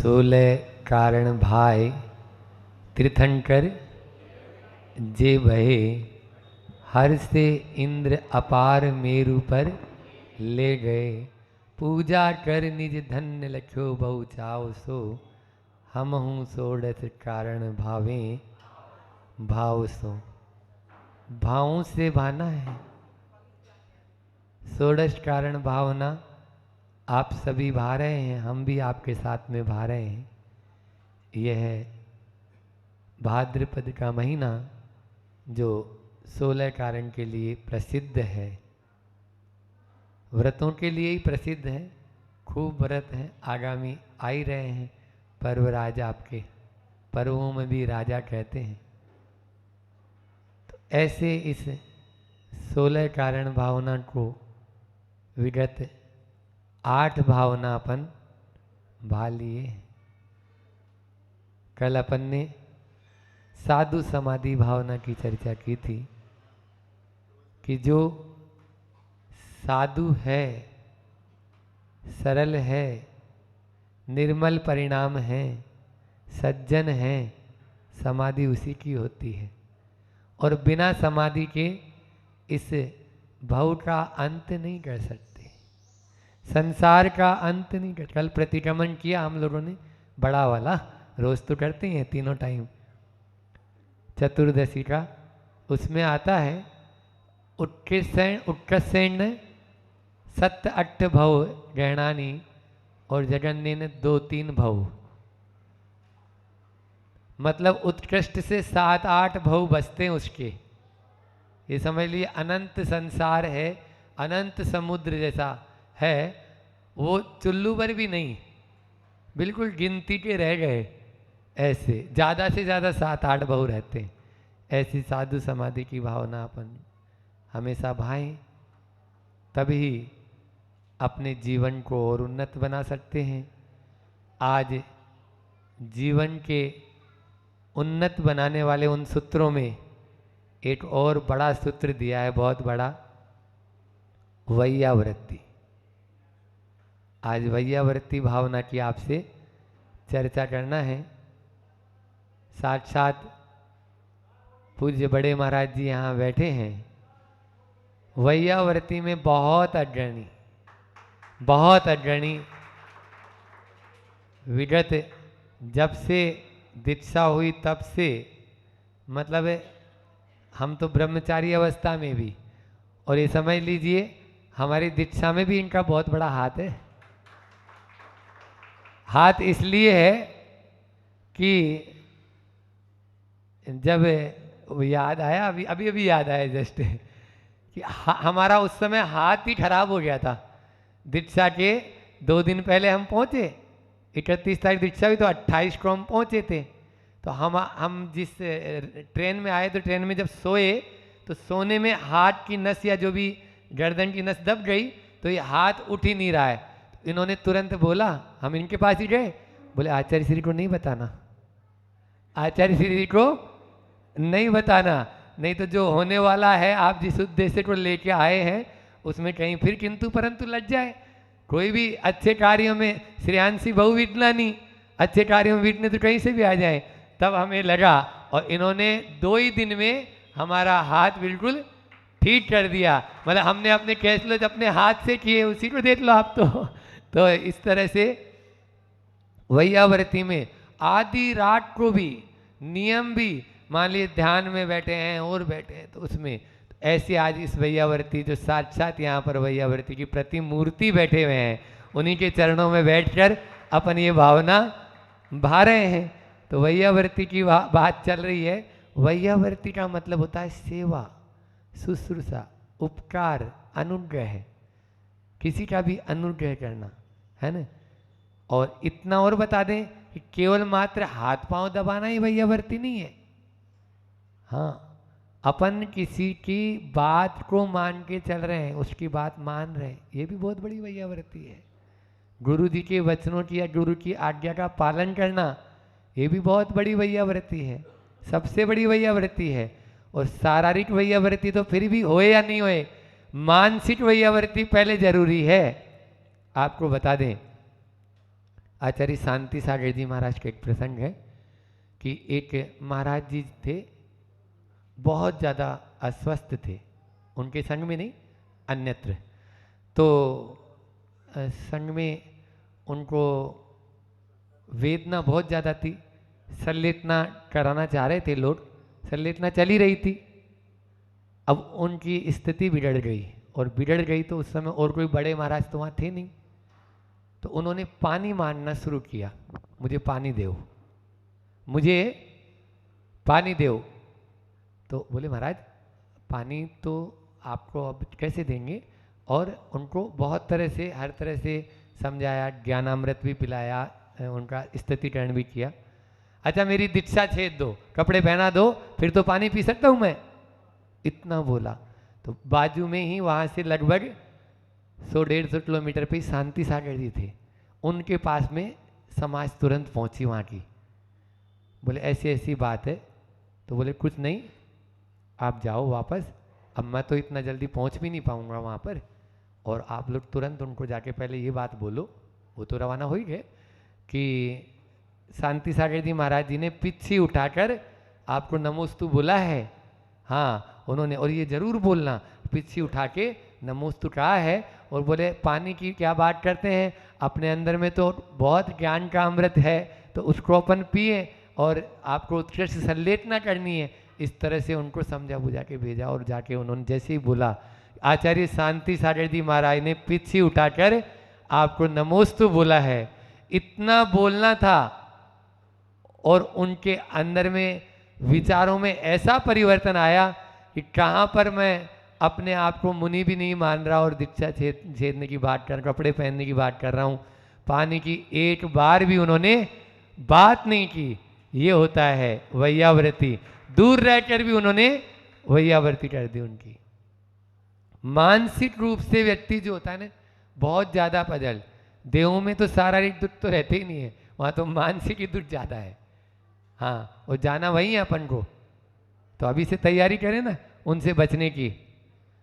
16 कारण भाई तीर्थंकर जे बहे, हर से इंद्र अपार मेरु पर ले गए। पूजा कर निज धन्य लख्यो बहु चाव सो, हम हूँ 16 कारण भावे भाव सो। भावों से भाना है। 16 कारण भावना आप सभी भा रहे हैं, हम भी आपके साथ में भा रहे हैं। यह है भाद्रपद का महीना जो 16 कारण के लिए प्रसिद्ध है, व्रतों के लिए ही प्रसिद्ध है। खूब व्रत हैं, आगामी आ ही रहे हैं पर्व। राजा आपके पर्वों में भी राजा कहते हैं। तो ऐसे इस 16 कारण भावना को विगत 8 भावना अपन भा लिए। कल अपन ने साधु समाधि भावना की चर्चा की थी कि जो साधु है, सरल है, निर्मल परिणाम है, सज्जन है, समाधि उसी की होती है। और बिना समाधि के इस भव का अंत नहीं कर सकते, संसार का अंत नहीं कर। कल प्रतिक्रमण किया हम लोगों ने, बड़ा वाला, रोज तो करते हैं तीनों टाइम, चतुर्दशी का। उसमें आता है उत्कृष्ण सत्य 8 भव गहनानी और जगन्य ने 2-3 भव। मतलब उत्कृष्ट से 7-8 भव बसते हैं उसके। ये समझ लिए अनंत संसार है, अनंत समुद्र जैसा है। वो चुल्लू पर भी नहीं, बिल्कुल गिनती के रह गए। ऐसे ज़्यादा से ज़्यादा 7-8 भव रहते हैं। ऐसी साधु समाधि की भावना अपन हमेशा भाएं, तभी अपने जीवन को और उन्नत बना सकते हैं। आज जीवन के उन्नत बनाने वाले उन सूत्रों में एक और बड़ा सूत्र दिया है, बहुत बड़ा, वैयावृत्ति। आज वैयावृत्ति भावना की आपसे चर्चा करना है। साक्षात पूज्य बड़े महाराज जी यहाँ बैठे हैं। वैयावृत्ति में बहुत अग्रणी विगत जब से दीक्षा हुई तब से, मतलब हम तो ब्रह्मचारी अवस्था में भी, और ये समझ लीजिए हमारी दीक्षा में भी इनका बहुत बड़ा हाथ है। हाथ इसलिए है कि जब याद आया, अभी याद आया जस्ट, कि हमारा उस समय हाथ ही खराब हो गया था। दीक्षा के 2 दिन पहले हम पहुंचे, 31 तारीख दीक्षा हुई तो 28 को हम पहुंचे थे। तो हम जिस ट्रेन में आए तो ट्रेन में जब सोए तो सोने में हाथ की नस या जो भी गर्दन की नस दब गई, तो ये हाथ उठ ही नहीं रहा है। तो इन्होंने तुरंत बोला, हम इनके पास ही गए, बोले आचार्य श्री को नहीं बताना, आचार्य श्री को नहीं बताना, नहीं तो जो होने वाला है, आप जिस उद्देश्य को लेके आए हैं उसमें कहीं फिर किंतु परंतु लग जाए। कोई भी अच्छे कार्यों में श्रेयांशी बहु विटना नहीं, अच्छे कार्यों में विटने तो कहीं से भी आ जाए। तब हमें लगा, और इन्होंने 2 ही दिन में हमारा हाथ बिल्कुल ठीक कर दिया। मतलब हमने अपने कैश अपने हाथ से किए, उसी को देख लो आप। तो इस तरह से वैयावृत्ति में आधी रात को भी नियम भी, मान लीजिए ध्यान में बैठे हैं और बैठे हैं तो उसमें, ऐसे आज इस वैयावृत्ति जो साक्षात यहाँ पर वैयावृत्ति की प्रतिमूर्ति बैठे हुए हैं, उन्हीं के चरणों में बैठकर अपन ये भावना भा रहे हैं। तो वैयावृत्ति की बात चल रही है। वैयावृत्ति का मतलब होता है सेवा, शुश्रूषा, उपकार, अनुग्रह, किसी का भी अनुग्रह करना, है ना। और इतना और बता दें कि केवल मात्र हाथ पांव दबाना ही वैयावृत्ति नहीं है। हाँ, अपन किसी की बात को मान के चल रहे हैं, उसकी बात मान रहे हैं, ये भी बहुत बड़ी वैयावृत्ति है। गुरु जी के वचनों की या गुरु की आज्ञा का पालन करना, ये भी बहुत बड़ी वैयावृत्ति है, सबसे बड़ी वैयावृत्ति है। और शारीरिक वैयावृत्ति तो फिर भी होए या नहीं होए, मानसिक वैयावृत्ति पहले जरूरी है। आपको बता दें, आचार्य शांति सागर जी महाराज का एक प्रसंग है कि एक महाराज जी थे, बहुत ज़्यादा अस्वस्थ थे, उनके संग में नहीं अन्यत्र। तो संग में उनको वेदना बहुत ज़्यादा थी, संलेटना कराना चाह रहे थे लोग, संलेटना चली रही थी। अब उनकी स्थिति बिगड़ गई, और बिगड़ गई तो उस समय और कोई बड़े महाराज तो वहाँ थे नहीं, तो उन्होंने पानी मांगना शुरू किया, मुझे पानी दो, मुझे पानी दो। तो बोले महाराज पानी तो आपको अब कैसे देंगे, और उनको बहुत तरह से हर तरह से समझाया, ज्ञानामृत भी पिलाया, उनका स्थितिकरण भी किया। अच्छा मेरी दीक्षा छेद दो, कपड़े पहना दो, फिर तो पानी पी सकता हूँ मैं, इतना बोला। तो बाजू में ही वहाँ से लगभग 100-150 किलोमीटर पे शांति सागर जी थे, उनके पास में समाज तुरंत पहुँची वहाँ की। बोले ऐसी ऐसी बात है। तो बोले कुछ नहीं, आप जाओ वापस, अब मैं तो इतना जल्दी पहुँच भी नहीं पाऊँगा वहाँ पर, और आप लोग तुरंत उनको जाके पहले ये बात बोलो। वो तो रवाना हो ही गए कि शांति सागर जी महाराज जी ने पिछी उठाकर आपको नमोस्तु बोला है। हाँ उन्होंने, और ये जरूर बोलना, पिछी उठा के नमोस्तु कहा है। और बोले पानी की क्या बात करते हैं, अपने अंदर में तो बहुत ज्ञान का अमृत है, तो उसको अपन पिए, और आपको उत्कृष्ट संलेटना करनी है। इस तरह से उनको समझा बुझा के भेजा, और जाके उन्होंने जैसे ही बोला, आचार्य शांति सागर जी महाराज ने पिछी उठाकर आपको नमोस्तु बोला है, इतना बोलना था। और उनके अंदर में विचारों में ऐसा परिवर्तन आया कि कहाँ पर मैं अपने आप को मुनि भी नहीं मान रहा, और दीक्षा छेदने की बात कर, कपड़े पहनने की बात कर रहा हूँ, पानी की एक बार भी उन्होंने बात नहीं की। ये होता है वैयावृत्ति, दूर रहकर भी उन्होंने वैयावृत्ति कर दी उनकी। मानसिक रूप से व्यक्ति जो होता है ना, बहुत ज़्यादा पजल, देहों में तो शारीरिक दुख तो रहते ही नहीं है, वहाँ तो मानसिक ही दुख ज़्यादा है। हाँ और जाना वही है अपन को, तो अभी से तैयारी करें ना उनसे बचने की।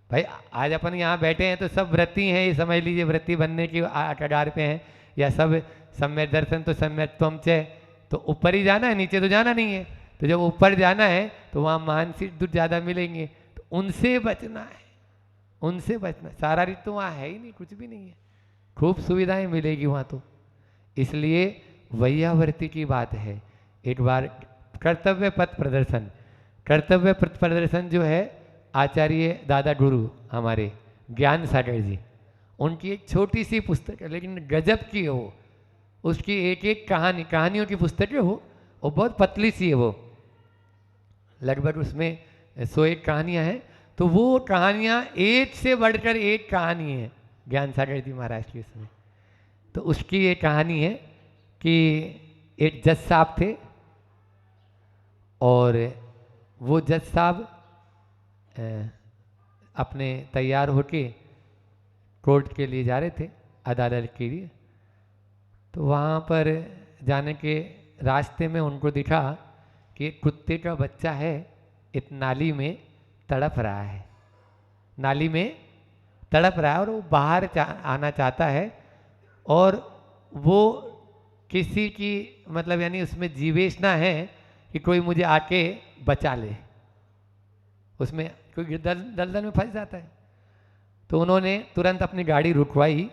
भाई आज अपन यहाँ बैठे हैं तो सब व्रती हैं, ये समझ लीजिए व्रती बनने की कगार पे हैं, या सब सम्यक दर्शन तो सम्यक त्वम चे, तो ऊपर ही जाना है, नीचे तो जाना नहीं है। तो जब ऊपर जाना है तो वहाँ मानसिक दुख ज़्यादा मिलेंगे, तो उनसे बचना है, उनसे बचना। शारीरिक तो वहाँ है ही नहीं, कुछ भी नहीं है, खूब सुविधाएं मिलेगी वहाँ तो। इसलिए वैयावर्ती की बात है। एक बार कर्तव्य पथ प्रदर्शन, कर्तव्य पथ प्रदर्शन जो है आचार्य दादा गुरु हमारे ज्ञान सागर जी, उनकी एक छोटी सी पुस्तक है, लेकिन गजब की है वो। उसकी एक एक कहानी, कहानियों की पुस्तक है वो, और बहुत पतली सी है वो, लगभग उसमें 101 कहानियाँ हैं। तो वो कहानियाँ एक से बढ़कर एक कहानी है ज्ञान सागर जी महाराज की उसमें। तो उसकी ये कहानी है कि एक जज साहब थे, और वो जज साहब अपने तैयार होके कोर्ट के लिए जा रहे थे, अदालत के लिए। तो वहाँ पर जाने के रास्ते में उनको दिखा कि एक कुत्ते का बच्चा है, एक नाली में तड़प रहा है, नाली में तड़प रहा है, और वो बाहर आना चाहता है, और वो किसी की मतलब यानी उसमें जीवेशना है कि कोई मुझे आके बचा ले, उसमें कोई दलदल में फंस जाता है। तो उन्होंने तुरंत अपनी गाड़ी रुकवाई,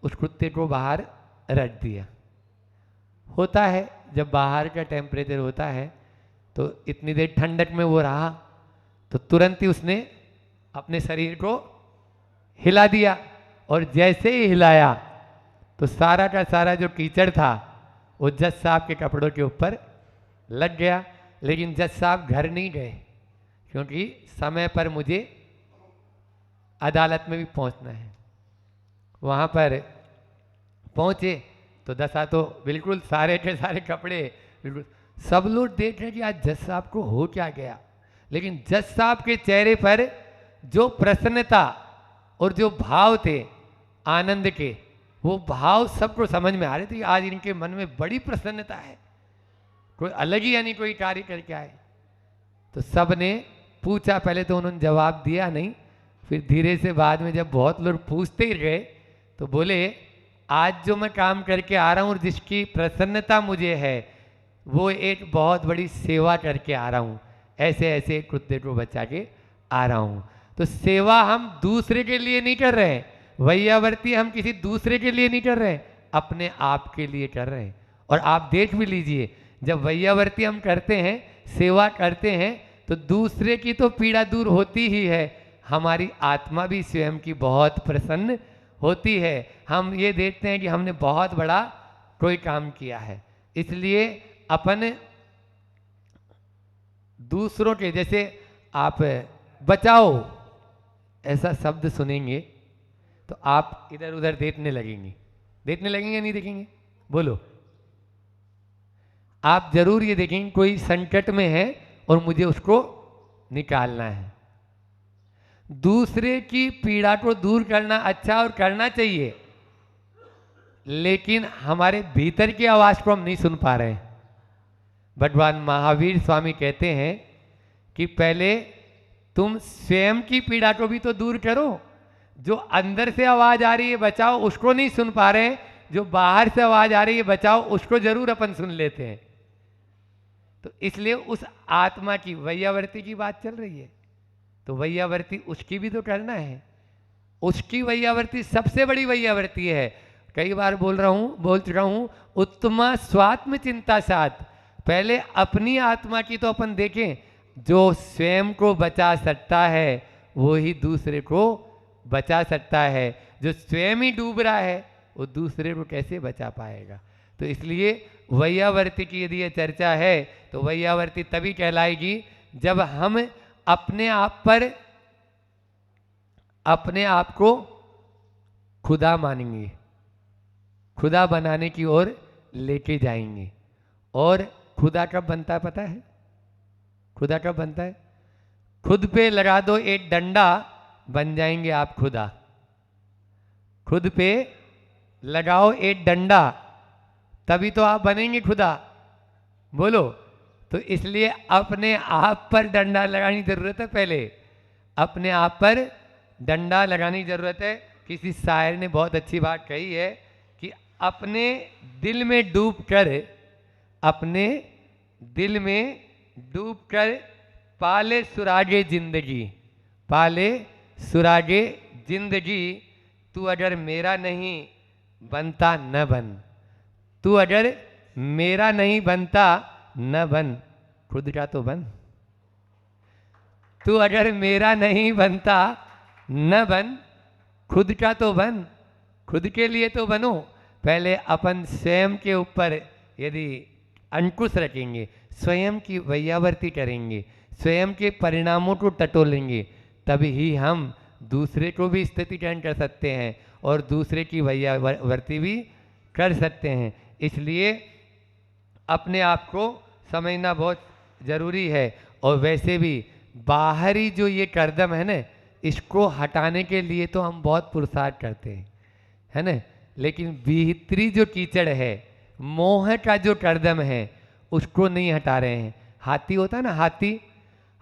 उस कुत्ते को बाहर रख दिया। होता है जब बाहर का टेम्परेचर होता है तो इतनी देर ठंडक में वो रहा, तो तुरंत ही उसने अपने शरीर को हिला दिया, और जैसे ही हिलाया तो सारा का सारा जो कीचड़ था वो जज साहब के कपड़ों के ऊपर लग गया। लेकिन जज साहब घर नहीं गए, क्योंकि समय पर मुझे अदालत में भी पहुंचना है। वहाँ पर पहुँचे तो दशा तो बिल्कुल, सारे के सारे कपड़े बिल्कुल, सब लोग देख रहे कि आज जज साहब को हो क्या गया। लेकिन जज साहब के चेहरे पर जो प्रसन्नता और जो भाव थे आनंद के, वो भाव सबको समझ में आ रहे थे कि आज इनके मन में बड़ी प्रसन्नता है, कोई अलग ही यानी कोई कार्य करके आए। तो सब ने पूछा, पहले तो उन्होंने जवाब दिया नहीं, फिर धीरे से बाद में जब बहुत लोग पूछते ही गए तो बोले आज जो मैं काम करके आ रहा हूँ और जिसकी प्रसन्नता मुझे है, वो एक बहुत बड़ी सेवा करके आ रहा हूँ, ऐसे ऐसे कुत्ते को बचा के आ रहा हूँ। तो सेवा हम दूसरे के लिए नहीं कर रहे हैं, वैयावर्ती हम किसी दूसरे के लिए नहीं कर रहे हैं, अपने आप के लिए कर रहे हैं। और आप देख भी लीजिए, जब वैयावर्ती हम करते हैं, सेवा करते हैं, तो दूसरे की तो पीड़ा दूर होती ही है, हमारी आत्मा भी स्वयं की बहुत प्रसन्न होती है। हम ये देखते हैं कि हमने बहुत बड़ा कोई काम किया है। इसलिए अपन दूसरों के, जैसे आप बचाओ ऐसा शब्द सुनेंगे तो आप इधर उधर देखने लगेंगे, नहीं देखेंगे? बोलो। आप जरूर ये देखेंगे कोई संकट में है और मुझे उसको निकालना है। दूसरे की पीड़ा को दूर करना अच्छा और करना चाहिए, लेकिन हमारे भीतर की आवाज को हम नहीं सुन पा रहे हैं। भगवान महावीर स्वामी कहते हैं कि पहले तुम स्वयं की पीड़ा को भी तो दूर करो। जो अंदर से आवाज आ रही है बचाओ, उसको नहीं सुन पा रहे हैं, जो बाहर से आवाज आ रही है बचाओ, उसको जरूर अपन सुन लेते हैं। तो इसलिए उस आत्मा की, वैयावर्ती की बात चल रही है, तो वैयावर्ती उसकी भी तो करना है। उसकी वैयावर्ती सबसे बड़ी वैयावर्ती है। कई बार बोल चुका हूं, उत्तमा स्वात्म चिंता साथ। पहले अपनी आत्मा की तो अपन देखें, जो स्वयं को बचा सकता है वो ही दूसरे को बचा सकता है। जो स्वयं ही डूब रहा है वो दूसरे को कैसे बचा पाएगा? तो इसलिए वैयावर्ती की यदि ये चर्चा है तो वैयावर्ती तभी कहलाएगी जब हम अपने आप को खुदा मानेंगे, खुदा बनाने की ओर लेके जाएंगे। और खुदा कब बनता है पता है? खुदा कब बनता है? खुद पे लगा दो एक डंडा, बन जाएंगे आप खुदा। खुद पे लगाओ एक डंडा, तभी तो आप बनेंगे खुदा। बोलो। तो इसलिए अपने आप पर डंडा लगाने की जरूरत है। पहले अपने आप पर डंडा लगाने की जरूरत है। किसी शायर ने बहुत अच्छी बात कही है कि अपने दिल में डूब कर पाले सुरागे जिंदगी, तू अगर मेरा नहीं बनता न बन। तू अगर मेरा नहीं बनता न बन, खुद का तो बन। तू अगर मेरा नहीं बनता न बन, खुद का तो बन। खुद के लिए तो बनो। पहले अपन स्वयं के ऊपर यदि अंकुश रखेंगे, स्वयं की वैयावर्ती करेंगे, स्वयं के परिणामों को टटोलेंगे, तभी ही हम दूसरे को भी स्थिति ग्रहण कर सकते हैं और दूसरे की वैयावर्ती भी कर सकते हैं। इसलिए अपने आप को समझना बहुत ज़रूरी है। और वैसे भी बाहरी जो ये करदम है ना, इसको हटाने के लिए तो हम बहुत पुरुषार्थ करते हैं, है ना, लेकिन भीतरी जो कीचड़ है, मोह का जो करदम है, उसको नहीं हटा रहे हैं। हाथी होता है ना,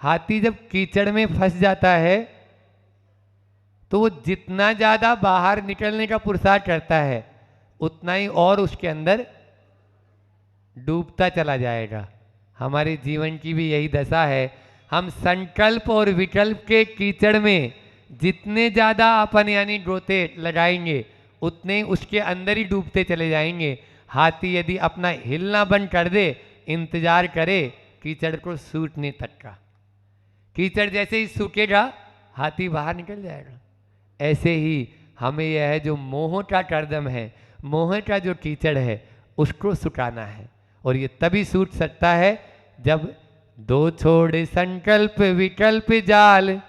हाथी जब कीचड़ में फंस जाता है तो वो जितना ज़्यादा बाहर निकलने का पुरुषार्थ करता है, उतना ही और उसके अंदर डूबता चला जाएगा। हमारे जीवन की भी यही दशा है। हम संकल्प और विकल्प के कीचड़ में जितने ज़्यादा अपन यानी गोते लगाएंगे, उतने उसके अंदर ही डूबते चले जाएंगे। हाथी यदि अपना हिलना बंद कर दे, इंतजार करे कीचड़ को सूखने तक का, कीचड़ जैसे ही सूखेगा हाथी बाहर निकल जाएगा। ऐसे ही हमें यह है जो मोह का करदम है, मोह का जो कीचड़ है, उसको सुखाना है। और ये तभी सूख सकता है जब दो छोड़ संकल्प विकल्प जाल,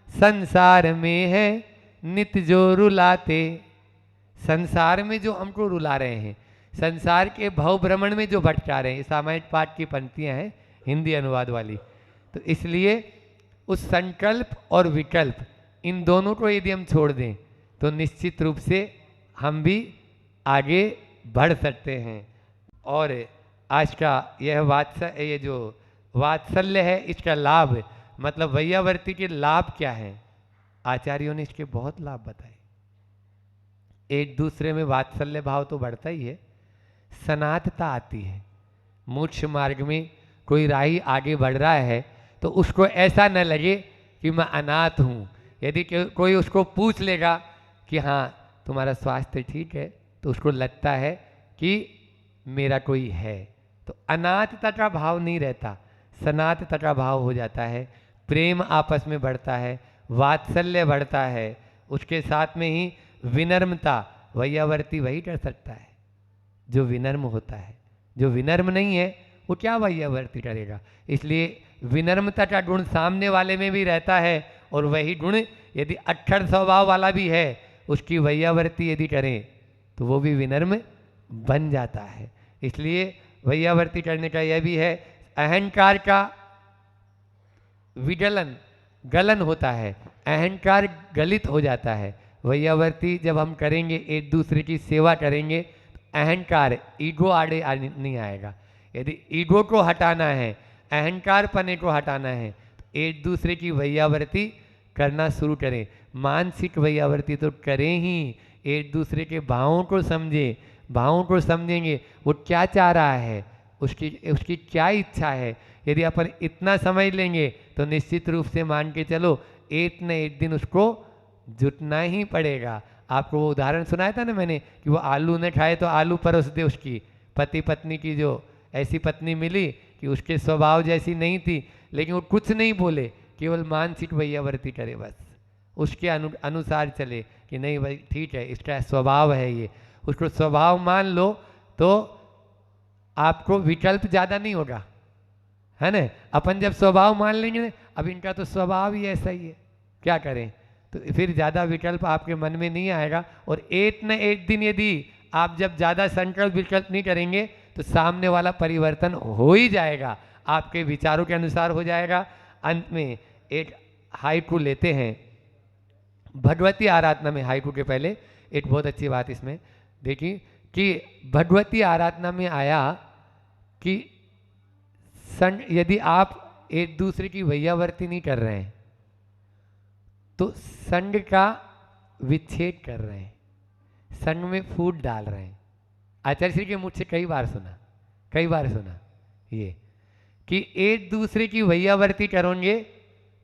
संसार में है नित जो रुलाते। संसार में जो हमको रुला रहे हैं, संसार के भव भ्रमण में जो भटका रहे हैं, सामायिक पाठ की पंक्तियां हैं हिंदी अनुवाद वाली। तो इसलिए उस संकल्प और विकल्प, इन दोनों को यदि हम छोड़ दें तो निश्चित रूप से हम भी आगे बढ़ सकते हैं। और आज का ये जो वात्सल्य है, इसका लाभ, मतलब वैयावर्ती के लाभ क्या है, आचार्यों ने इसके बहुत लाभ बताए। एक दूसरे में वात्सल्य भाव तो बढ़ता ही है, सनातता आती है। मोक्ष मार्ग में कोई राही आगे बढ़ रहा है तो उसको ऐसा न लगे कि मैं अनाथ हूँ। यदि कोई उसको पूछ लेगा कि हाँ तुम्हारा स्वास्थ्य ठीक है, तो उसको लगता है कि मेरा कोई है, तो अनाथता का भाव नहीं रहता, सनातता का भाव हो जाता है। प्रेम आपस में बढ़ता है, वात्सल्य बढ़ता है, उसके साथ में ही विनम्रता। वैयावर्ती वही कर सकता है जो विनम्र होता है, जो विनम्र नहीं है वो क्या वैयावर्ती करेगा। इसलिए विनम्रता का गुण सामने वाले में भी रहता है, और वही गुण यदि अक्षर स्वभाव वाला भी है, उसकी वैयावर्ती यदि करें तो वो भी विनम्र बन जाता है। इसलिए वैयावर्ती करने का यह भी है, अहंकार का विगलन गलन होता है, अहंकार गलित हो जाता है। वैयावर्ती जब हम करेंगे, एक दूसरे की सेवा करेंगे, अहंकार ईगो आड़े नहीं आएगा। यदि ईगो को हटाना है, अहंकार पने को हटाना है, तो एक दूसरे की वैयावर्ती करना शुरू करें। मानसिक वैयावर्ती तो करें ही, एक दूसरे के भावों को समझें, भावों को समझेंगे वो क्या चाह रहा है, उसकी क्या इच्छा है। यदि अपन इतना समझ लेंगे तो निश्चित रूप से मान के चलो एक न एक दिन उसको जुटना ही पड़ेगा। आपको वो उदाहरण सुनाया था ना मैंने कि वो आलू न खाए तो आलू परोस दे उसकी पति पत्नी की। जो ऐसी पत्नी मिली कि उसके स्वभाव जैसी नहीं थी, लेकिन वो कुछ नहीं बोले, केवल मानसिक वैयावर्ती करे, बस उसके अनुसार चले कि नहीं भाई ठीक है इसका स्वभाव है ये, उसको स्वभाव मान लो तो आपको विकल्प ज़्यादा नहीं होगा, है ना। अपन जब स्वभाव मान लेंगे, अब इनका तो स्वभाव ही ऐसा ही है, क्या करें, तो फिर ज़्यादा विकल्प आपके मन में नहीं आएगा। और एक न एक दिन यदि आप जब ज़्यादा संकल्प विकल्प नहीं करेंगे तो सामने वाला परिवर्तन हो ही जाएगा, आपके विचारों के अनुसार हो जाएगा। अंत में एक हाइकू लेते हैं, भगवती आराधना में हाइकू के पहले एक बहुत अच्छी बात इसमें देखिए कि भगवती आराधना में आया कि यदि आप एक दूसरे की वैयावर्ती नहीं कर रहे हैं तो संग का विच्छेद कर रहे हैं, संग में फूट डाल रहे हैं। आचार्य श्री के मुझ से कई बार सुना ये कि एक दूसरे की वैयावर्ती करोगे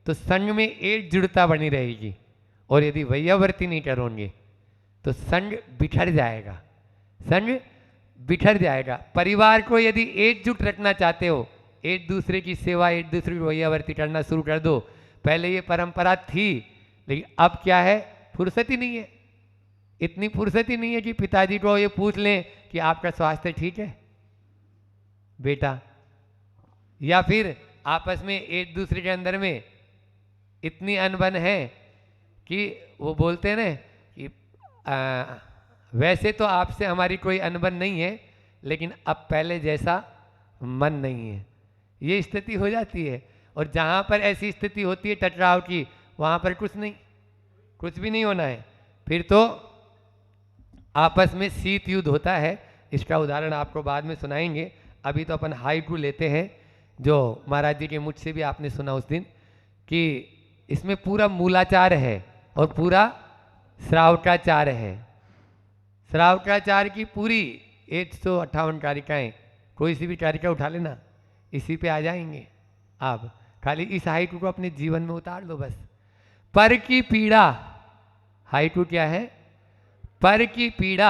तो संग में एकजुटता बनी रहेगी, और यदि वैयावर्ती नहीं करोगे तो संग बिखर जाएगा, संग बिखर जाएगा। परिवार को यदि एकजुट रखना चाहते हो, एक दूसरे की सेवा, एक दूसरे की वैयावर्ती करना शुरू कर दो। पहले ये परंपरा थी, लेकिन अब क्या है, फुर्सत ही नहीं है, इतनी फुर्सत ही नहीं है कि पिताजी को ये पूछ लें कि आपका स्वास्थ्य ठीक है बेटा, या फिर आपस में एक दूसरे के अंदर में इतनी अनबन है कि वो बोलते हैं ना कि वैसे तो आपसे हमारी कोई अनबन नहीं है, लेकिन अब पहले जैसा मन नहीं है, ये स्थिति हो जाती है। और जहाँ पर ऐसी स्थिति होती है टकराव की, वहाँ पर कुछ भी नहीं होना है, फिर तो आपस में शीत युद्ध होता है। इसका उदाहरण आपको बाद में सुनाएंगे। अभी तो अपन हाइकू लेते हैं, जो महाराज जी के मुझ से भी आपने सुना उस दिन, कि इसमें पूरा मूलाचार है और पूरा श्रावकाचार है। श्रावकाचार की पूरी 158 कारिकाएँ, कोई सी भी कारिका उठा लेना, इसी पे आ जाएंगे आप। खाली इस हाइकू को अपने जीवन में उतार लो बस। पर की पीड़ा, हाइकू क्या है, पर की पीड़ा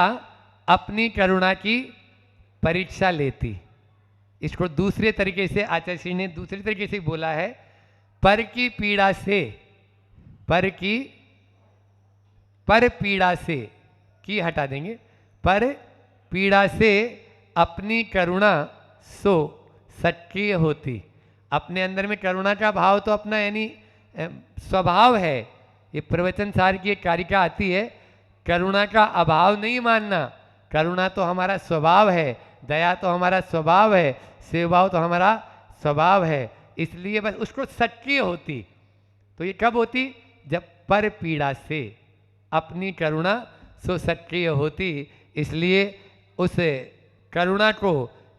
अपनी करुणा की परीक्षा लेती। इसको दूसरे तरीके से आचार्य श्री ने दूसरे तरीके से बोला है, पर की पीड़ा से, पर पीड़ा से की हटा देंगे, पर पीड़ा से अपनी करुणा सो सक्रिय होती। अपने अंदर में करुणा का भाव तो अपना यानी स्वभाव है। ये प्रवचन सार की एक कारिका आती है, करुणा का अभाव नहीं मानना, करुणा तो हमारा स्वभाव है, दया तो हमारा स्वभाव है, सेवा तो हमारा स्वभाव है। इसलिए बस उसको सक्रिय होती। तो ये कब होती, जब पर पीड़ा से अपनी करुणा सो सक्रिय होती। इसलिए उस करुणा को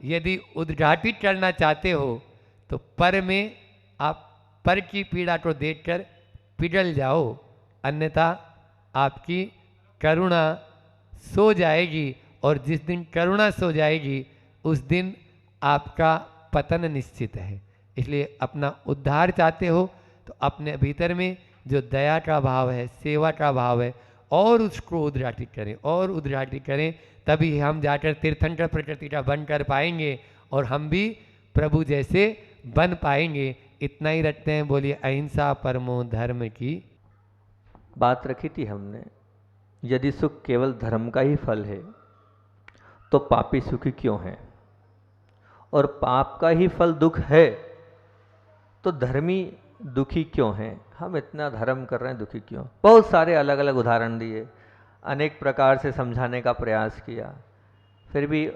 यदि उद्घाटित करना चाहते हो तो पर में आप पर की पीड़ा को देखकर पिघल जाओ, अन्यथा आपकी करुणा सो जाएगी, और जिस दिन करुणा सो जाएगी उस दिन आपका पतन निश्चित है। इसलिए अपना उद्धार चाहते हो तो अपने भीतर में जो दया का भाव है, सेवा का भाव है, और उसको उद्घाटित करें और उद्घाटित करें, तभी हम जाकर तीर्थंकर प्रकृति का बन कर पाएंगे और हम भी प्रभु जैसे बन पाएंगे। इतना ही रखते हैं। बोलिए अहिंसा परमो धर्म की। बात रखी थी हमने, यदि सुख केवल धर्म का ही फल है तो पापी सुखी क्यों है, और पाप का ही फल दुख है तो धर्मी दुखी क्यों हैं। हम इतना धर्म कर रहे हैं, दुखी क्यों। बहुत सारे अलग अलग उदाहरण दिए, अनेक प्रकार से समझाने का प्रयास किया, फिर भी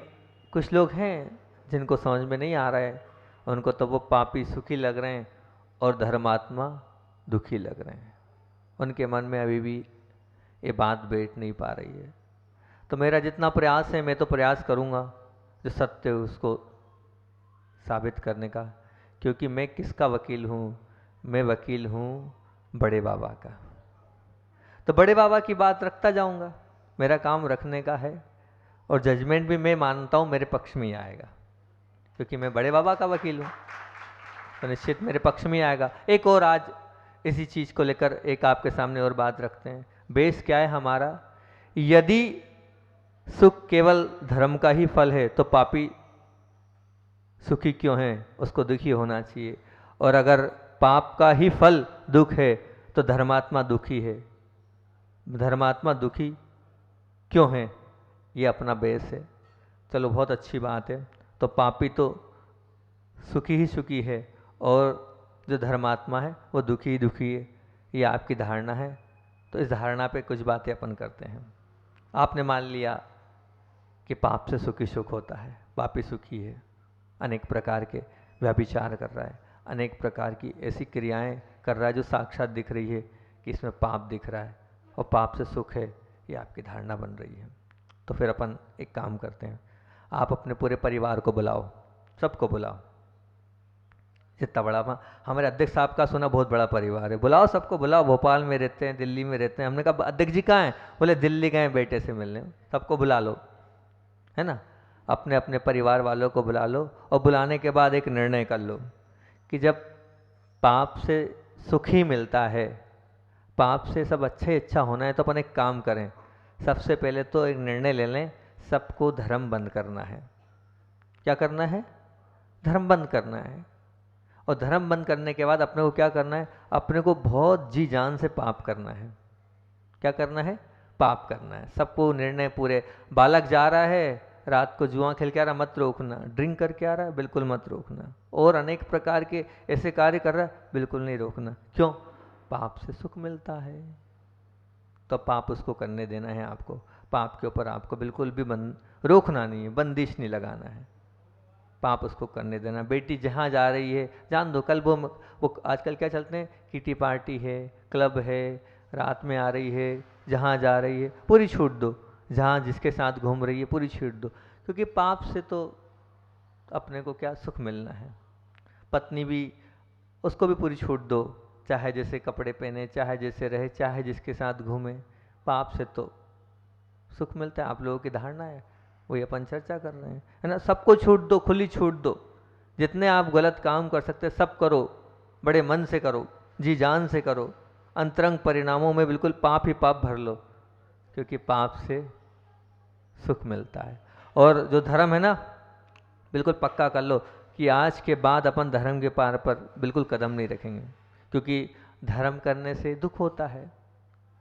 कुछ लोग हैं जिनको समझ में नहीं आ रहा है, उनको तो वो पापी सुखी लग रहे हैं और धर्मात्मा दुखी लग रहे हैं। उनके मन में अभी भी ये बात बैठ नहीं पा रही है। तो मेरा जितना प्रयास है, मैं तो प्रयास करूँगा जो सत्य है उसको साबित करने का, क्योंकि मैं किसका वकील हूँ, मैं वकील हूँ बड़े बाबा का। तो बड़े बाबा की बात रखता जाऊँगा, मेरा काम रखने का है, और जजमेंट भी मैं मानता हूँ मेरे पक्ष में ही आएगा, क्योंकि मैं बड़े बाबा का वकील हूँ, तो निश्चित मेरे पक्ष में ही आएगा। एक और आज इसी चीज़ को लेकर एक आपके सामने और बात रखते हैं। बेस क्या है हमारा, यदि सुख केवल धर्म का ही फल है तो पापी सुखी क्यों है, उसको दुखी होना चाहिए, और अगर पाप का ही फल दुख है तो धर्मात्मा दुखी है, धर्मात्मा दुखी क्यों है, ये अपना बेस है। चलो बहुत अच्छी बात है। तो पापी तो सुखी ही सुखी है और जो धर्मात्मा है वो दुखी ही दुखी है, ये आपकी धारणा है। तो इस धारणा पे कुछ बातें अपन करते हैं। आपने मान लिया कि पाप से सुखी सुख होता है, पापी सुखी है, अनेक प्रकार के व्यभिचार कर रहा है, अनेक प्रकार की ऐसी क्रियाएं कर रहा है जो साक्षात दिख रही है कि इसमें पाप दिख रहा है और पाप से सुख है, ये आपकी धारणा बन रही है। तो फिर अपन एक काम करते हैं, आप अपने पूरे परिवार को बुलाओ, सबको बुलाओ। जितना बड़ा हमारे अध्यक्ष साहब का सुना बहुत बड़ा परिवार है, बुलाओ सबको बुलाओ। भोपाल में रहते हैं, दिल्ली में रहते हैं। हमने कहा अध्यक्ष जी कहाँ हैं, बोले दिल्ली गए बेटे से मिलने। सबको बुला लो, है ना, अपने अपने परिवार वालों को बुला लो, और बुलाने के बाद एक निर्णय कर लो कि जब पाप से सुख ही मिलता है, पाप से सब अच्छा होना है, तो अपन एक काम करें, सबसे पहले तो एक निर्णय ले लें, सबको धर्म बंद करना है। क्या करना है, धर्म बंद करना है। और धर्म बंद करने के बाद अपने को क्या करना है, अपने को बहुत जी जान से पाप करना है। क्या करना है, पाप करना है। सबको निर्णय, पूरे बालक जा रहा है रात को जुआ खेल के आ रहा, मत रोकना। ड्रिंक करके आ रहा है, बिल्कुल मत रोकना। और अनेक प्रकार के ऐसे कार्य कर रहा है, बिल्कुल नहीं रोकना। क्यों, पाप से सुख मिलता है, तो पाप उसको करने देना है आपको। पाप के ऊपर आपको बिल्कुल भी रोकना नहीं है, बंदिश नहीं लगाना है, पाप उसको करने देना। बेटी जहाँ जा रही है जान दो, कल वो आजकल क्या चलते हैं, किटी पार्टी है, क्लब है, रात में आ रही है, जहाँ जा रही है पूरी छूट दो, जहाँ जिसके साथ घूम रही है पूरी छूट दो, क्योंकि पाप से तो अपने को क्या सुख मिलना है। पत्नी भी, उसको भी पूरी छूट दो, चाहे जैसे कपड़े पहने, चाहे जैसे रहे, चाहे जिसके साथ घूमे, पाप से तो सुख मिलता है। आप लोगों की धारणा है, वही अपन चर्चा कर रहे हैं, है ना। सबको छूट दो, खुली छूट दो, जितने आप गलत काम कर सकते सब करो, बड़े मन से करो, जी जान से करो, अंतरंग परिणामों में बिल्कुल पाप ही पाप भर लो, क्योंकि पाप से सुख मिलता है। और जो धर्म है ना, बिल्कुल पक्का कर लो कि आज के बाद अपन धर्म के पार पर बिल्कुल कदम नहीं रखेंगे, क्योंकि धर्म करने से दुख होता है।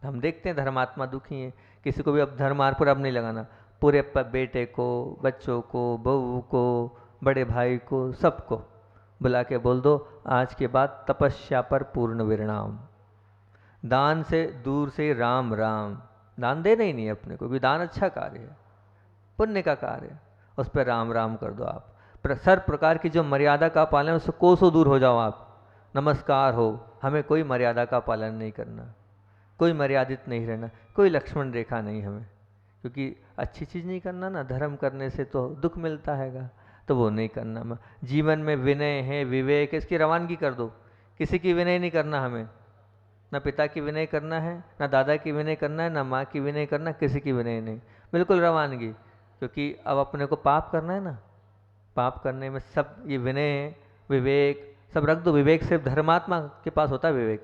हम देखते हैं धर्मात्मा दुखी हैं, किसी को भी अब धर्म मार्ग पर अब नहीं लगाना, पूरे बेटे को, बच्चों को, बहू को, बड़े भाई को, सबको बुला के बोल दो आज के बाद तपस्या पर पूर्ण विराम, दान से दूर से राम राम। दान देना ही नहीं है अपने को, भी दान अच्छा कार्य है, पुण्य का कार्य है, उस पर राम राम कर दो आप। सर प्रकार की जो मर्यादा का पालन, उससे कोसों दूर हो जाओ आप। नमस्कार हो, हमें कोई मर्यादा का पालन नहीं करना, कोई मर्यादित नहीं रहना, कोई लक्ष्मण रेखा नहीं हमें, क्योंकि अच्छी चीज़ नहीं करना ना, धर्म करने से तो दुख मिलता हैगा, तो वो नहीं करना। जीवन में विनय है, विवेक है, इसकी रवानगी कर दो, किसी की विनय नहीं करना हमें, ना पिता की विनय करना है, ना दादा की विनय करना है, ना माँ की विनय करना, किसी की विनय नहीं, बिल्कुल रवानगी। क्योंकि अब अपने को पाप करना है ना, पाप करने में सब ये विनय, विवेक सब रख दो। विवेक सिर्फ धर्मात्मा के पास होता है विवेक,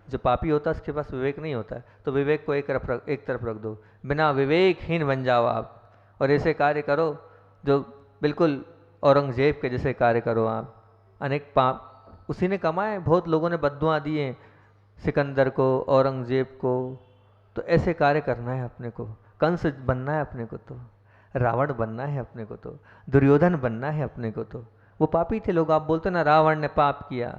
जो पापी होता है उसके पास विवेक नहीं होता है। तो विवेक को एक तरफ रख दो, बिना विवेकहीन बन जाओ आप, और ऐसे कार्य करो जो बिल्कुल औरंगजेब के जैसे कार्य करो आप। अनेक पाप उसी ने कमाए, बहुत लोगों ने बद्दुआ दिए सिकंदर को, औरंगजेब को। तो ऐसे कार्य करना है अपने को, कंस बनना है अपने को, तो रावण बनना है अपने को, तो दुर्योधन बनना है अपने को। तो वो पापी थे लोग, आप बोलते ना रावण ने पाप किया,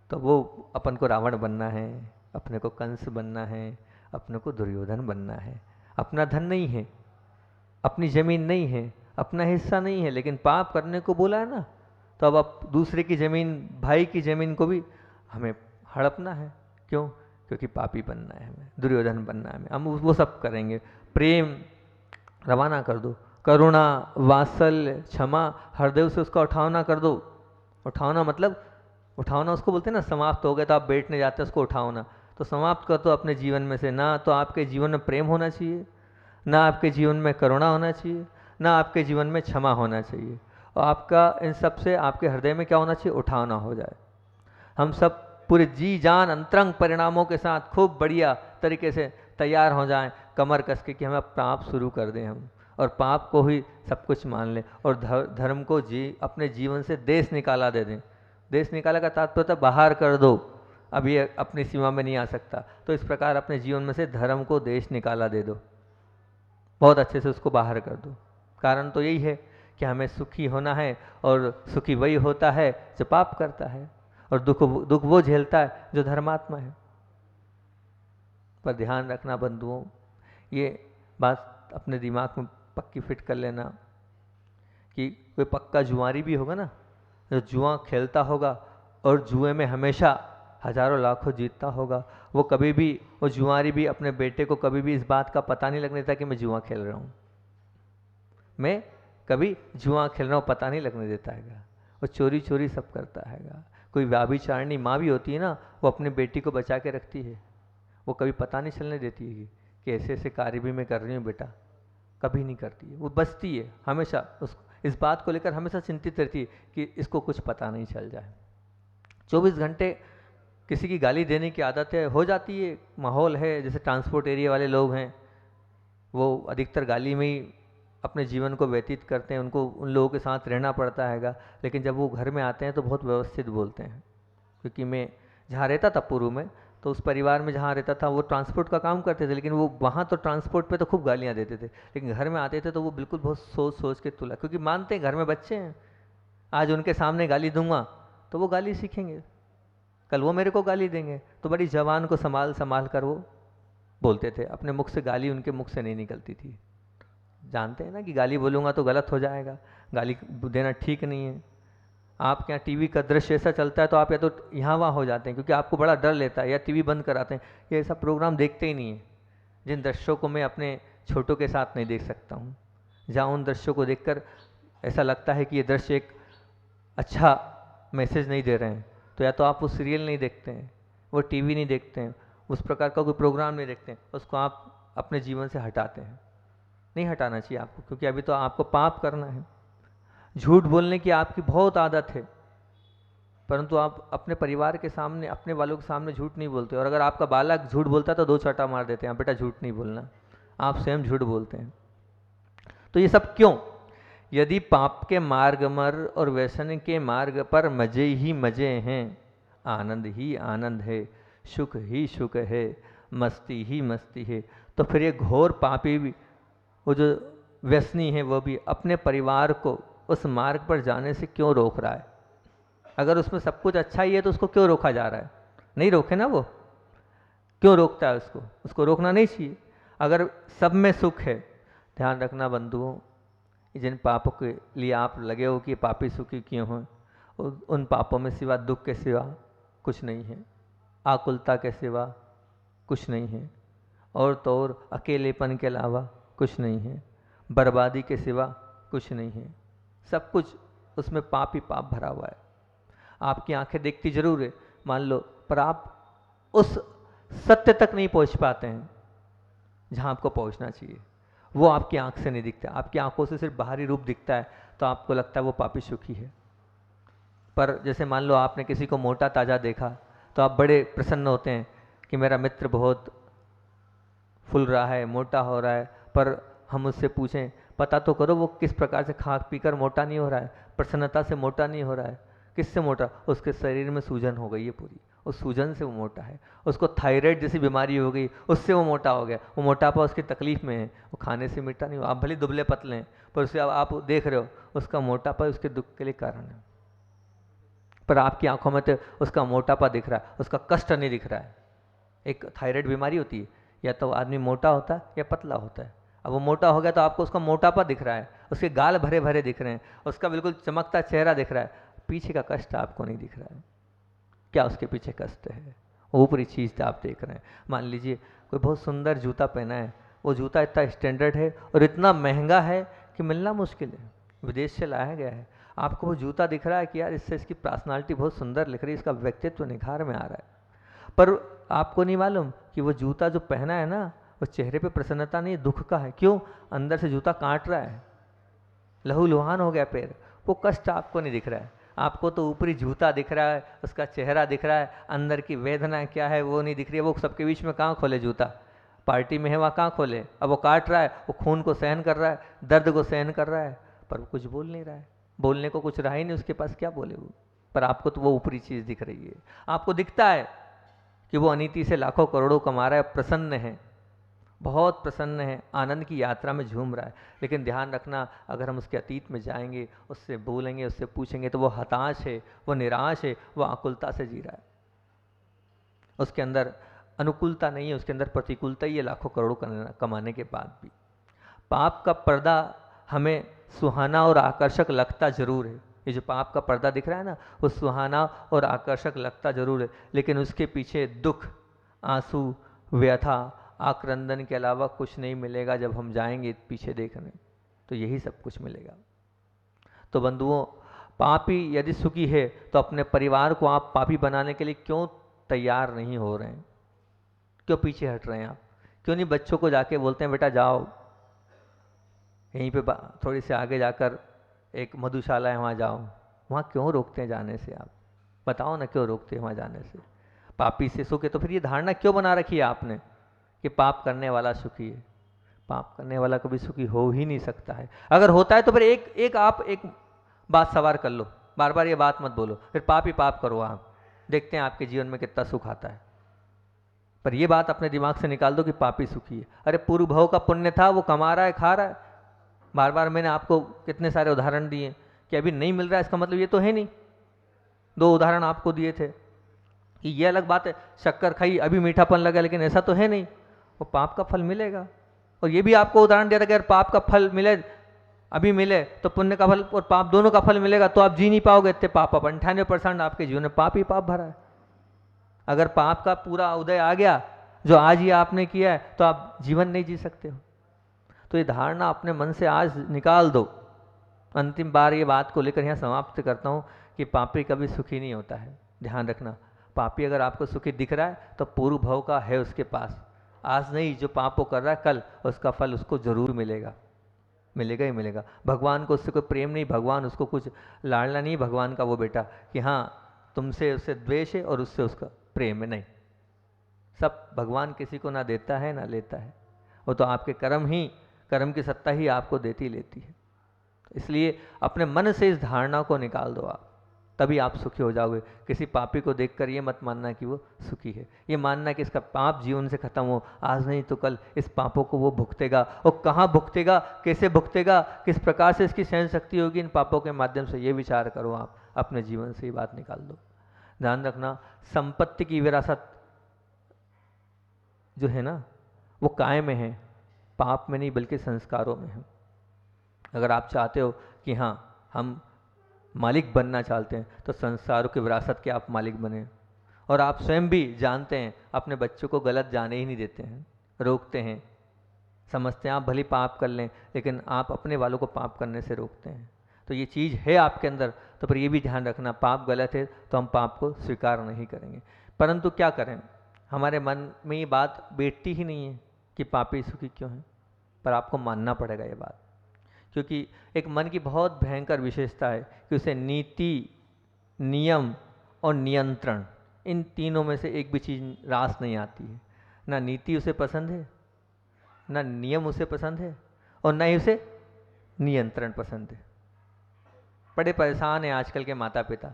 तो वो अपन को रावण बनना है, अपने को कंस बनना है, अपने को दुर्योधन बनना है। अपना धन नहीं है, अपनी जमीन नहीं है, अपना हिस्सा नहीं है, लेकिन पाप करने को बोला है ना, तो अब आप दूसरे की जमीन, भाई की जमीन को भी हमें हड़पना है। क्यों? क्योंकि पापी बनना है हमें, दुर्योधन बनना है हमें। हम वो सब करेंगे। प्रेम रवाना कर दो, करुणा, वात्सल्य, क्षमा, हृदय से उसका उठावना कर दो। उठावना मतलब, उठावना उसको बोलते हैं ना, समाप्त हो गया तो आप बैठने जाते हैं, उसको उठावना। तो समाप्त कर दो अपने जीवन में से। ना तो आपके जीवन में प्रेम होना चाहिए, ना आपके जीवन में करुणा होना चाहिए, ना आपके जीवन में क्षमा होना चाहिए। और आपका इन सब से आपके हृदय में क्या होना चाहिए? उठावना हो जाए। हम सब पूरे जी जान अंतरंग परिणामों के साथ खूब बढ़िया तरीके से तैयार हो जाएं, कमर कस के, कि हमें पाप शुरू कर दें हम, और पाप को ही सब कुछ मान लें, और धर्म को अपने जीवन से देश निकाला दे दें। देश निकाला का तात्पर्य बाहर कर दो, अब ये अपनी सीमा में नहीं आ सकता। तो इस प्रकार अपने जीवन में से धर्म को देश निकाला दे दो, बहुत अच्छे से उसको बाहर कर दो। कारण तो यही है कि हमें सुखी होना है, और सुखी वही होता है जो पाप करता है, और दुख वो झेलता है जो धर्मात्मा है। पर ध्यान रखना बंधुओं, ये बात अपने दिमाग में पक्की फिट कर लेना कि कोई पक्का जुआरी भी होगा ना, जो जुआ खेलता होगा और जुए में हमेशा हजारों लाखों जीतता होगा, वो कभी भी, वो जुआरी भी अपने बेटे को कभी भी इस बात का पता नहीं लगने देता कि मैं जुआ खेल रहा हूँ, मैं कभी जुआ खेल रहा हूँ पता नहीं लगने देता है। वो चोरी चोरी सब करता है। कोई व्याभिचारिणी माँ भी होती है ना, वो अपनी बेटी को बचा के रखती है, वो कभी पता नहीं चलने देती है कि ऐसे ऐसे कार्य भी मैं कर रही हूँ बेटा, कभी नहीं करती है। वो बचती है हमेशा, इस बात को लेकर हमेशा चिंतित रहती है कि इसको कुछ पता नहीं चल जाए। 24 घंटे किसी की गाली देने की आदत है, हो जाती है, माहौल है। जैसे ट्रांसपोर्ट एरिया वाले लोग हैं, वो अधिकतर गाली में ही अपने जीवन को व्यतीत करते हैं, उनको उन लोगों के साथ रहना पड़ता हैगा। लेकिन जब वो घर में आते हैं तो बहुत व्यवस्थित बोलते हैं। क्योंकि मैं जहाँ रहता था पूर्व में, तो उस परिवार में जहाँ रहता था वो ट्रांसपोर्ट का काम करते थे, लेकिन वो वहाँ तो ट्रांसपोर्ट पे तो खूब गालियाँ देते थे, लेकिन घर में आते थे तो वो बिल्कुल बहुत सोच सोच के तुला, क्योंकि मानते हैं घर में बच्चे हैं, आज उनके सामने गाली दूंगा तो वो गाली सीखेंगे, कल वो मेरे को गाली देंगे। तो बड़ी जवान को संभाल संभाल कर वो बोलते थे, अपने मुख से गाली उनके मुख से नहीं निकलती थी। जानते हैं ना कि गाली बोलूँगा तो गलत हो जाएगा, गाली देना ठीक नहीं है। आपके यहाँ टीवी का दृश्य ऐसा चलता है तो आप या तो यहाँ वहाँ हो जाते हैं, क्योंकि आपको बड़ा डर लेता है, या टीवी बंद कराते हैं, ये ऐसा प्रोग्राम देखते ही नहीं है। जिन दृश्यों को मैं अपने छोटों के साथ नहीं देख सकता हूँ, जहाँ उन दृश्यों को देखकर ऐसा लगता है कि ये दृश्य एक अच्छा मैसेज नहीं दे रहे हैं, तो या तो आप वो सीरियल नहीं देखते हैं, वो टीवी नहीं देखते हैं, उस प्रकार का कोई प्रोग्राम नहीं देखते हैं, उसको आप अपने जीवन से हटाते हैं। नहीं हटाना चाहिए आपको, क्योंकि अभी तो आपको पाप करना है। झूठ बोलने की आपकी बहुत आदत है, परंतु आप अपने परिवार के सामने, अपने वालों के सामने झूठ नहीं बोलते। और अगर आपका बालक झूठ बोलता है तो 2 चाटा मार देते हैं, बेटा झूठ नहीं बोलना, आप स्वयं झूठ बोलते हैं। तो ये सब क्यों? यदि पाप के मार्ग मर और व्यसन के मार्ग पर मजे ही मजे हैं, आनंद ही आनंद है, सुख ही सुख है, मस्ती ही मस्ती है, तो फिर ये घोर पापी भी, वो जो व्यसनी है, वो भी अपने परिवार को उस मार्ग पर जाने से क्यों रोक रहा है? अगर उसमें सब कुछ अच्छा ही है तो उसको क्यों रोका जा रहा है? नहीं रोके ना, वो क्यों रोकता है उसको? उसको रोकना नहीं चाहिए। अगर सब में सुख है, ध्यान रखना बंधुओं, जिन पापों के लिए आप लगे हो कि पापी सुखी क्यों हो, उन पापों में सिवा दुख के सिवा कुछ नहीं है, आकुलता के सिवा कुछ नहीं है, और तो और अकेलेपन के अलावा कुछ नहीं है, बर्बादी के सिवा कुछ नहीं है। सब कुछ उसमें पाप ही पाप भरा हुआ है। आपकी आंखें देखती जरूर है मान लो, पर आप उस सत्य तक नहीं पहुंच पाते हैं जहां आपको पहुंचना चाहिए। वो आपकी आंख से नहीं दिखता, आपकी आंखों से सिर्फ बाहरी रूप दिखता है, तो आपको लगता है वो पापी सुखी है। पर जैसे मान लो आपने किसी को मोटा ताजा देखा तो आप बड़े प्रसन्न होते हैं कि मेरा मित्र बहुत फूल रहा है, मोटा हो रहा है। पर हम उससे पूछें, पता तो करो वो किस प्रकार से खा पीकर मोटा नहीं हो रहा है, प्रसन्नता से मोटा नहीं हो रहा है। किससे मोटा? उसके शरीर में सूजन हो गई है पूरी, उस सूजन से वो मोटा है। उसको थायराइड जैसी बीमारी हो गई, उससे वो मोटा हो गया। वो मोटापा उसकी तकलीफ में है, वो खाने से मिटा नहीं हो। आप भले दुबले पतले हैं, पर उसे आप देख रहे हो, उसका मोटापा उसके दुख के लिए कारण है। पर आपकी आंखों में तो उसका मोटापा दिख रहा है, उसका कष्ट नहीं दिख रहा है। एक थायराइड बीमारी होती है, या तो आदमी मोटा होता है या पतला होता है। अब वो मोटा हो गया तो आपको उसका मोटापा दिख रहा है, उसके गाल भरे भरे दिख रहे हैं, उसका बिल्कुल चमकता चेहरा दिख रहा है, पीछे का कष्ट आपको नहीं दिख रहा है। क्या उसके पीछे कष्ट है? ऊपरी चीज़ आप देख रहे हैं। मान लीजिए कोई बहुत सुंदर जूता पहना है, वो जूता इतना स्टैंडर्ड है और इतना महंगा है कि मिलना मुश्किल है, विदेश से लाया गया है। आपको वो जूता दिख रहा है कि यार इससे इसकी पर्सनालिटी बहुत सुंदर लिख रही है, इसका व्यक्तित्व निखार में आ रहा है। पर आपको नहीं मालूम कि वो जूता जो पहना है ना, वो चेहरे पे प्रसन्नता नहीं, दुख का है। क्यों? अंदर से जूता काट रहा है, लहूलुहान हो गया पैर। वो कष्ट आपको नहीं दिख रहा है, आपको तो ऊपरी जूता दिख रहा है, उसका चेहरा दिख रहा है, अंदर की वेदना क्या है वो नहीं दिख रही है। वो सबके बीच में कहाँ खोले जूता? पार्टी में है वहाँ कहाँ खोले? अब वो काट रहा है, वो खून को सहन कर रहा है, दर्द को सहन कर रहा है, पर वो कुछ बोल नहीं रहा है। बोलने को कुछ रहा ही नहीं उसके पास, क्या बोले वो? पर आपको तो वो ऊपरी चीज़ दिख रही है। आपको दिखता है कि वो अनीति से लाखों करोड़ों कमा रहा है, प्रसन्न है, बहुत प्रसन्न है, आनंद की यात्रा में झूम रहा है। लेकिन ध्यान रखना, अगर हम उसके अतीत में जाएंगे, उससे बोलेंगे, उससे पूछेंगे, तो वो हताश है, वो निराश है, वो आकुलता से जी रहा है। उसके अंदर अनुकूलता नहीं है, उसके अंदर प्रतिकूलता ही है, लाखों करोड़ों कमाने के बाद भी। पाप का पर्दा हमें सुहाना और आकर्षक लगता जरूर है। ये जो पाप का पर्दा दिख रहा है ना, वो सुहाना और आकर्षक लगता जरूर है, लेकिन उसके पीछे दुख, आंसू, व्यथा, आक्रंदन के अलावा कुछ नहीं मिलेगा। जब हम जाएंगे पीछे देखने, तो यही सब कुछ मिलेगा। तो बंधुओं, पापी यदि सुखी है तो अपने परिवार को आप पापी बनाने के लिए क्यों तैयार नहीं हो रहे हैं? क्यों पीछे हट रहे हैं आप? क्यों नहीं बच्चों को जाके बोलते हैं बेटा जाओ, यहीं पे थोड़ी से आगे जाकर एक मधुशाला है वहाँ जाओ? वहाँ क्यों रोकते हैं जाने से? आप बताओ ना, क्यों रोकते हैं वहाँ जाने से? पापी से सुख है तो फिर ये धारणा क्यों बना रखी है आपने कि पाप करने वाला सुखी है? पाप करने वाला कभी सुखी हो ही नहीं सकता है। अगर होता है तो फिर एक बात सवार कर लो, बार बार ये बात मत बोलो, फिर पाप ही पाप करो आप, देखते हैं आपके जीवन में कितना सुख आता है। पर ये बात अपने दिमाग से निकाल दो कि पापी सुखी है। अरे पूर्व भव का पुण्य था, वो कमा रहा है, खा रहा है। बार बार मैंने आपको कितने सारे उदाहरण दिए कि अभी नहीं मिल रहा है, इसका मतलब ये तो है नहीं। 2 उदाहरण आपको दिए थे कि ये अलग बात है, शक्कर खाई अभी मीठापन लगा, लेकिन ऐसा तो है नहीं, वो पाप का फल मिलेगा। और ये भी आपको उदाहरण दिया था कि अगर पाप का फल मिले, अभी मिले, तो पुण्य का फल और पाप दोनों का फल मिलेगा, तो आप जी नहीं पाओगे इतने पाप। 98% आपके जीवन में पाप ही पाप भरा है। अगर पाप का पूरा उदय आ गया जो आज ही आपने किया है, तो आप जीवन नहीं जी सकते हो। तो ये धारणा अपने मन से आज निकाल दो। अंतिम बार ये बात को लेकर यहाँ समाप्त करता हूँ कि पापी कभी सुखी नहीं होता है। ध्यान रखना, पापी अगर आपको सुखी दिख रहा है तो पूर्व भव का है उसके पास। आज नहीं, जो पाप वो कर रहा है कल उसका फल उसको जरूर मिलेगा, मिलेगा ही मिलेगा। भगवान को उससे कोई प्रेम नहीं, भगवान उसको कुछ लाड़ना नहीं, भगवान का वो बेटा कि हाँ तुमसे उससे द्वेष है और उससे उसका प्रेम है, नहीं। सब भगवान किसी को ना देता है ना लेता है, वो तो आपके कर्म की सत्ता ही आपको देती लेती है। इसलिए अपने मन से इस धारणा को निकाल दो आप, तभी आप सुखी हो जाओगे। किसी पापी को देखकर ये मत मानना कि वो सुखी है, ये मानना कि इसका पाप जीवन से खत्म हो, आज नहीं तो कल इस पापों को वो भुगतेगा। और कहाँ भुगतेगा, कैसे भुगतेगा, किस प्रकार से इसकी सहन शक्ति होगी इन पापों के माध्यम से, ये विचार करो आप, अपने जीवन से ये बात निकाल दो। ध्यान रखना, संपत्ति की विरासत जो है ना, वो काय में है, पाप में नहीं बल्कि संस्कारों में है। अगर आप चाहते हो कि हाँ हम मालिक बनना चाहते हैं, तो संस्कारों की विरासत के आप मालिक बने। और आप स्वयं भी जानते हैं, अपने बच्चों को गलत जाने ही नहीं देते हैं, रोकते हैं, समझते हैं आप भली पाप कर लें, लेकिन आप अपने वालों को पाप करने से रोकते हैं। तो ये चीज़ है आपके अंदर, तो फिर ये भी ध्यान रखना, पाप गलत है तो हम पाप को स्वीकार नहीं करेंगे। परंतु क्या करें, हमारे मन में ये बात बैठती ही नहीं है कि पापी सुखी क्यों हैं, पर आपको मानना पड़ेगा ये बात, क्योंकि एक मन की बहुत भयंकर विशेषता है कि उसे नीति, नियम और नियंत्रण, इन तीनों में से एक भी चीज़ रास नहीं आती है। ना नीति उसे पसंद है, ना नियम उसे पसंद है, और ना ही उसे नियंत्रण पसंद है। बड़े परेशान हैं आजकल के माता पिता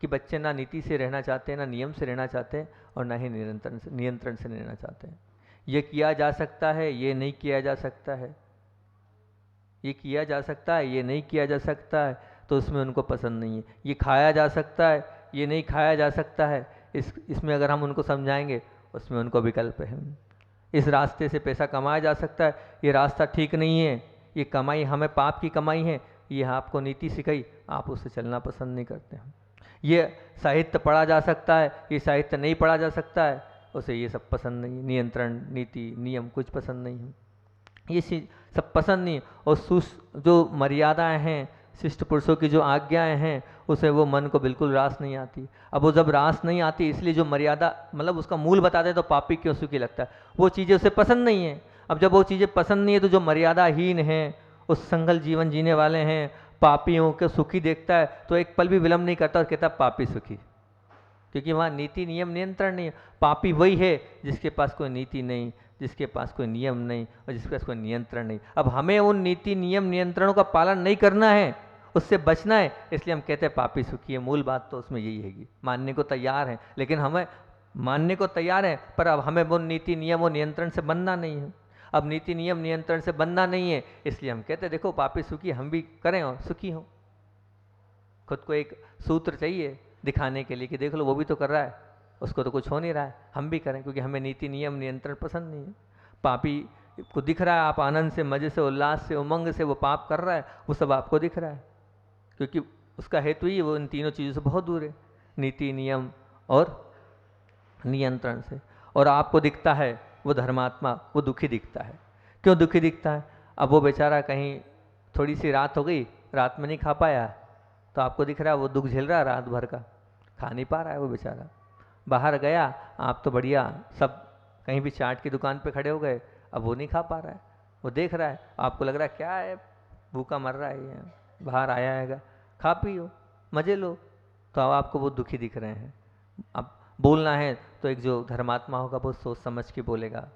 कि बच्चे ना नीति से रहना चाहते हैं, ना नियम से रहना चाहते हैं, और ना ही नियंत्रण से रहना चाहते हैं। ये किया जा सकता है, ये नहीं किया जा सकता है, ये किया जा सकता है, ये नहीं किया जा सकता है, तो उसमें उनको पसंद नहीं है। ये खाया जा सकता है, ये नहीं खाया जा सकता है, इसमें अगर हम उनको समझाएंगे उसमें उनको विकल्प है। इस रास्ते से पैसा कमाया जा सकता है, ये रास्ता ठीक नहीं है, ये कमाई हमें पाप की कमाई है, ये आपको नीति सिखाई, आप उससे चलना पसंद नहीं करते हैं। ये साहित्य पढ़ा जा सकता है, ये साहित्य नहीं पढ़ा जा सकता है, उसे ये सब पसंद नहीं है। नियंत्रण, नीति, नियम कुछ पसंद नहीं है, ये चीज़ सब पसंद नहीं। और जो मर्यादाएं हैं, शिष्ट पुरुषों की जो आज्ञाएं हैं, उसे वो मन को बिल्कुल रास नहीं आती। अब वो जब रास नहीं आती, इसलिए जो मर्यादा मतलब उसका मूल बताते तो पापी क्यों सुखी लगता है, वो चीज़ें उसे पसंद नहीं है। अब जब वो चीज़ें पसंद नहीं है, तो जो मर्यादाहीन हैं, उस संगल जीवन जीने वाले हैं, पापियों के सुखी देखता है तो एक पल भी विलंब नहीं करता और कहता पापी सुखी, क्योंकि वहाँ नीति, नियम, नियंत्रण नहीं है। पापी वही है जिसके पास कोई नीति नहीं, जिसके पास कोई नियम नहीं और जिसके पास कोई नियंत्रण नहीं। अब हमें उन नीति, नियम, नियंत्रणों का पालन नहीं करना है, उससे बचना है, इसलिए हम कहते हैं पापी सुखी है। मूल बात तो उसमें यही है, मानने को तैयार है, लेकिन हमें मानने को तैयार है, पर अब हमें वो नीति, नियम और नियंत्रण से बनना नहीं है। अब नीति, नियम, नियंत्रण से बनना नहीं है, इसलिए हम कहते हैं देखो पापी सुखी, हम भी करें और सुखी हों। खुद को एक सूत्र चाहिए दिखाने के लिए कि देख लो वो भी तो कर रहा है, उसको तो कुछ हो नहीं रहा है, हम भी करें, क्योंकि हमें नीति, नियम, नियंत्रण पसंद नहीं है। पापी को दिख रहा है, आप आनंद से, मजे से, उल्लास से, उमंग से वो पाप कर रहा है, वो सब आपको दिख रहा है, क्योंकि उसका हेतु ही वो इन तीनों चीज़ों से बहुत दूर है, नीति, नियम और नियंत्रण से। और आपको दिखता है वो धर्मात्मा, वो दुखी दिखता है। क्यों दुखी दिखता है? अब वो बेचारा कहीं थोड़ी सी रात हो गई, रात में नहीं खा पाया, तो आपको दिख रहा है वो दुख झेल रहा है, रात भर का खा नहीं पा रहा है वो बेचारा। बाहर गया, आप तो बढ़िया सब कहीं भी चाट की दुकान पे खड़े हो गए, अब वो नहीं खा पा रहा है, वो देख रहा है, आपको लग रहा है क्या है, भूखा मर रहा है ये, बाहर आया हैगा, खा पियो, मजे लो, तो अब आपको वो दुखी दिख रहे हैं। अब बोलना है तो एक जो धर्मात्मा होगा वो सोच समझ के बोलेगा,